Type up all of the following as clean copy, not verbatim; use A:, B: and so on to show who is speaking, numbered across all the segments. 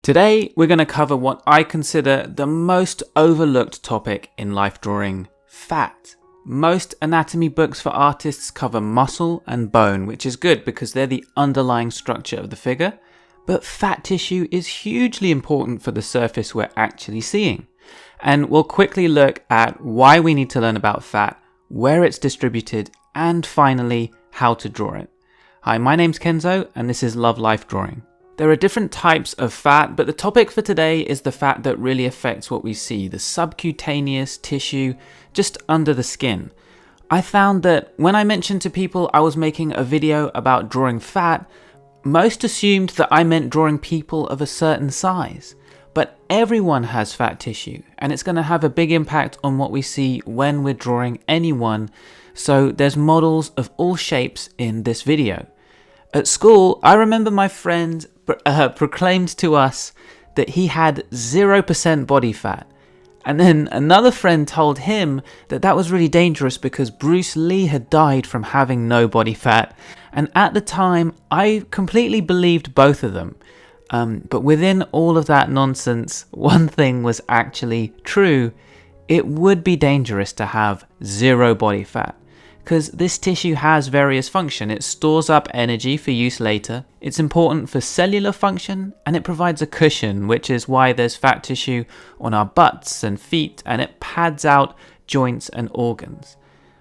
A: Today, we're going to cover what I consider the most overlooked topic in life drawing: fat. Most anatomy books for artists cover muscle and bone, which is good because they're the underlying structure of the figure, but fat tissue is hugely important for the surface we're actually seeing. And we'll quickly look at why we need to learn about fat, where it's distributed, and finally, how to draw it. Hi, my name's Kenzo, and this is Love Life Drawing. There are different types of fat, but the topic for today is the fat that really affects what we see, the subcutaneous tissue just under the skin. I found that when I mentioned to people I was making a video about drawing fat, most assumed that I meant drawing people of a certain size. But everyone has fat tissue, and it's going to have a big impact on what we see when we're drawing anyone. So there's models of all shapes in this video. At school, I remember my friend proclaimed to us that he had 0% body fat. And then another friend told him that that was really dangerous because Bruce Lee had died from having no body fat. And at the time, I completely believed both of them. But within all of that nonsense, one thing was actually true. It would be dangerous to have zero body fat, because this tissue has various functions. It stores up energy for use later, it's important for cellular function, and it provides a cushion, which is why there's fat tissue on our butts and feet, and it pads out joints and organs.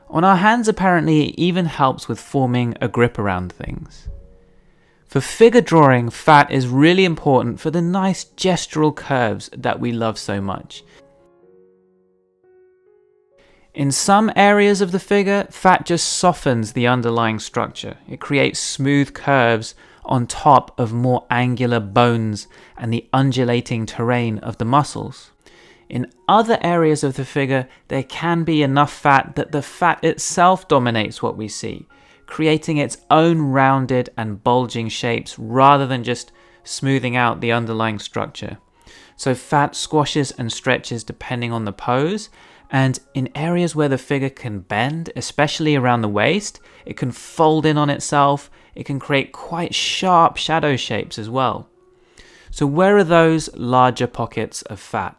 A: On our hands, apparently, it even helps with forming a grip around things. For figure drawing, fat is really important for the nice gestural curves that we love so much. In some areas of the figure, fat just softens the underlying structure. It creates smooth curves on top of more angular bones and the undulating terrain of the muscles. In other areas of the figure, there can be enough fat that the fat itself dominates what we see, creating its own rounded and bulging shapes rather than just smoothing out the underlying structure. So fat squashes and stretches depending on the pose, and in areas where the figure can bend, especially around the waist, it can fold in on itself. It can create quite sharp shadow shapes as well. So where are those larger pockets of fat?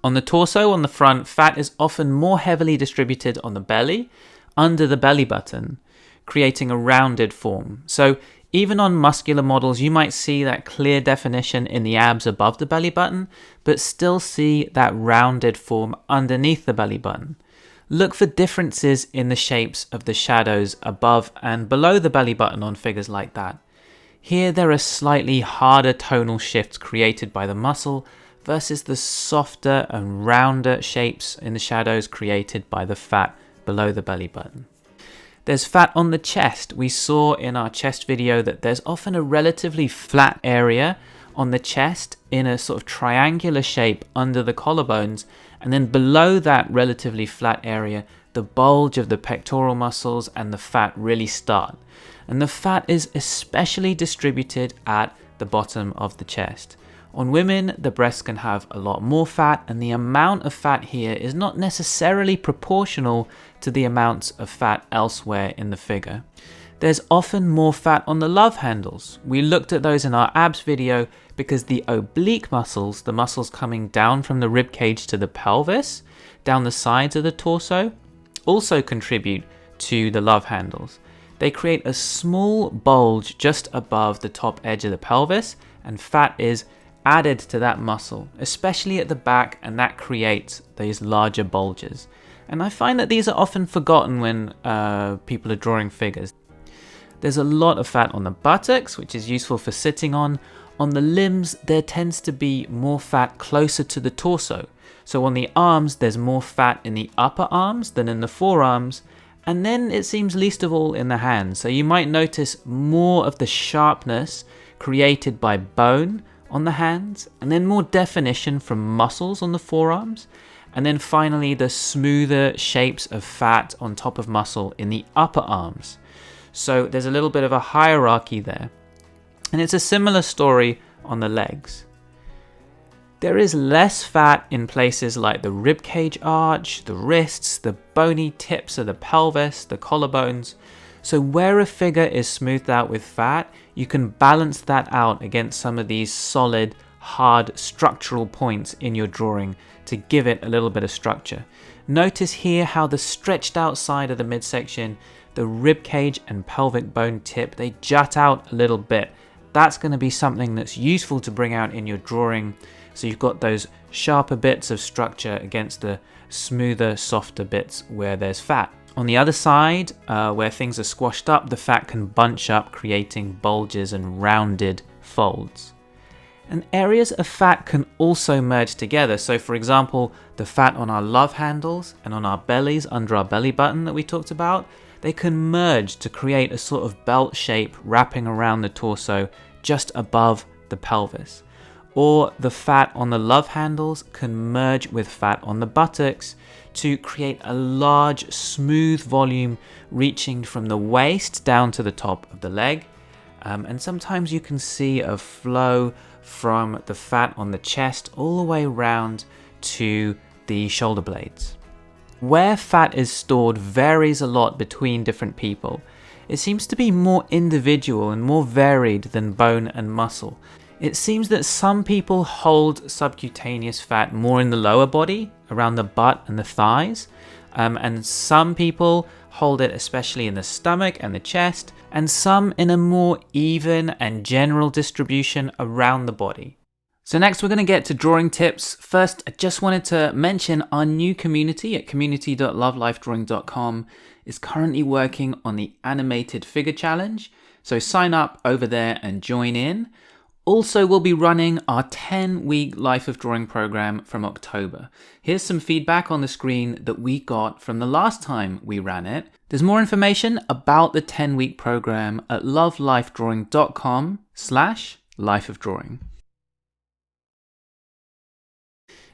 A: On the torso, on the front, fat is often more heavily distributed on the belly, under the belly button, creating a rounded form. So even on muscular models, you might see that clear definition in the abs above the belly button, but still see that rounded form underneath the belly button. Look for differences in the shapes of the shadows above and below the belly button on figures like that. Here there are slightly harder tonal shifts created by the muscle versus the softer and rounder shapes in the shadows created by the fat below the belly button. There's fat on the chest. We saw in our chest video that there's often a relatively flat area on the chest in a sort of triangular shape under the collarbones, and then below that relatively flat area, the bulge of the pectoral muscles and the fat really start. And the fat is especially distributed at the bottom of the chest. On women, the breasts can have a lot more fat, and the amount of fat here is not necessarily proportional to the amounts of fat elsewhere in the figure. There's often more fat on the love handles. We looked at those in our abs video because the oblique muscles, the muscles coming down from the rib cage to the pelvis, down the sides of the torso, also contribute to the love handles. They create a small bulge just above the top edge of the pelvis, and fat is added to that muscle, especially at the back, and that creates these larger bulges. And I find that these are often forgotten when people are drawing figures. There's a lot of fat on the buttocks, which is useful for sitting on. On the limbs, there tends to be more fat closer to the torso. So on the arms, there's more fat in the upper arms than in the forearms, and then it seems least of all in the hands. So you might notice more of the sharpness created by bone on the hands, and then more definition from muscles on the forearms, and then finally the smoother shapes of fat on top of muscle in the upper arms. So there's a little bit of a hierarchy there. And it's a similar story on the legs. There is less fat in places like the ribcage arch, the wrists, the bony tips of the pelvis, the collarbones. So where a figure is smoothed out with fat, you can balance that out against some of these solid, hard structural points in your drawing to give it a little bit of structure. Notice here how the stretched out side of the midsection, the rib cage and pelvic bone tip, they jut out a little bit. That's going to be something that's useful to bring out in your drawing. So you've got those sharper bits of structure against the smoother, softer bits where there's fat. On the other side, where things are squashed up, the fat can bunch up, creating bulges and rounded folds. And areas of fat can also merge together. So for example, the fat on our love handles and on our bellies under our belly button that we talked about, they can merge to create a sort of belt shape wrapping around the torso just above the pelvis. Or the fat on the love handles can merge with fat on the buttocks to create a large, smooth volume reaching from the waist down to the top of the leg. And sometimes you can see a flow from the fat on the chest all the way around to the shoulder blades. Where fat is stored varies a lot between different people. It seems to be more individual and more varied than bone and muscle. It seems that some people hold subcutaneous fat more in the lower body, around the butt and the thighs, and some people hold it especially in the stomach and the chest, and some in a more even and general distribution around the body. So next we're going to get to drawing tips. First, I just wanted to mention our new community at community.lovelifedrawing.com is currently working on the animated figure challenge. So sign up over there and join in. Also, we'll be running our 10-week Life of Drawing program from October. Here's some feedback on the screen that we got from the last time we ran it. There's more information about the 10-week program at lovelifedrawing.com/lifeofdrawing.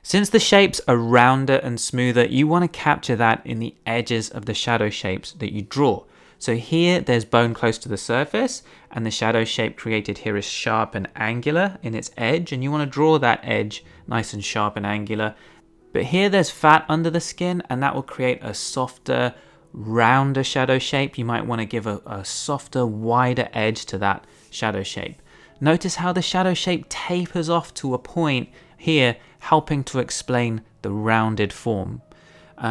A: Since the shapes are rounder and smoother, you want to capture that in the edges of the shadow shapes that you draw. So here there's bone close to the surface, and the shadow shape created here is sharp and angular in its edge, and you want to draw that edge nice and sharp and angular. But here there's fat under the skin, and that will create a softer, rounder shadow shape. You might want to give a softer, wider edge to that shadow shape. Notice how the shadow shape tapers off to a point here, helping to explain the rounded form.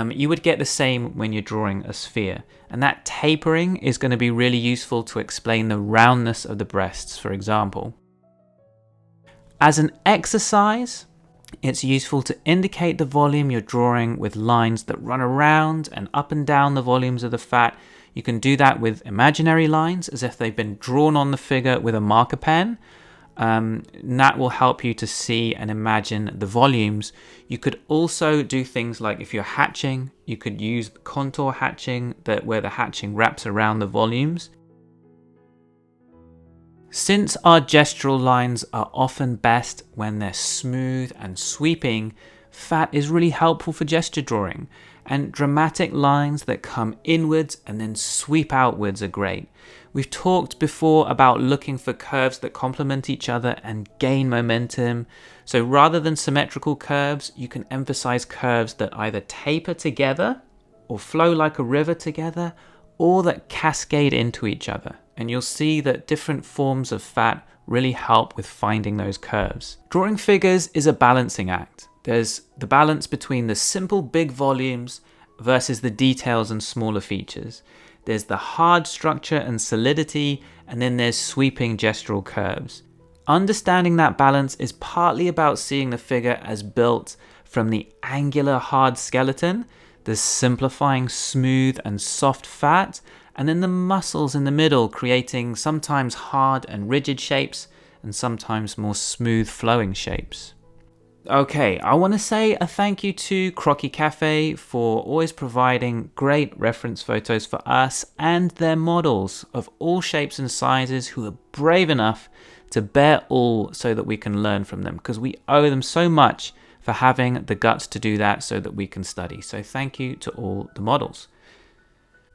A: You would get the same when you're drawing a sphere, and that tapering is going to be really useful to explain the roundness of the breasts, for example. As an exercise, it's useful to indicate the volume you're drawing with lines that run around and up and down the volumes of the fat. You can do that with imaginary lines as if they've been drawn on the figure with a marker pen. And that will help you to see and imagine the volumes. You could also do things like if you're hatching, you could use contour hatching, where the hatching wraps around the volumes. Since our gestural lines are often best when they're smooth and sweeping, fat is really helpful for gesture drawing, and dramatic lines that come inwards and then sweep outwards are great. We've talked before about looking for curves that complement each other and gain momentum. So rather than symmetrical curves, you can emphasize curves that either taper together or flow like a river together, or that cascade into each other. And you'll see that different forms of fat really help with finding those curves. Drawing figures is a balancing act. There's the balance between the simple big volumes versus the details and smaller features. There's the hard structure and solidity, and then there's sweeping gestural curves. Understanding that balance is partly about seeing the figure as built from the angular hard skeleton, the simplifying smooth and soft fat, and then the muscles in the middle creating sometimes hard and rigid shapes and sometimes more smooth flowing shapes. Okay, I want to say a thank you to Croquis Cafe for always providing great reference photos for us and their models of all shapes and sizes who are brave enough to bear all so that we can learn from them, because we owe them so much for having the guts to do that so that we can study. So thank you to all the models.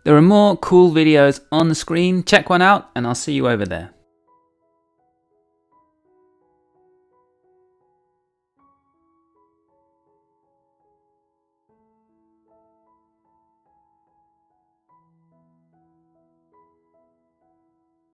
A: There are more cool videos on the screen. Check one out and I'll see you over there.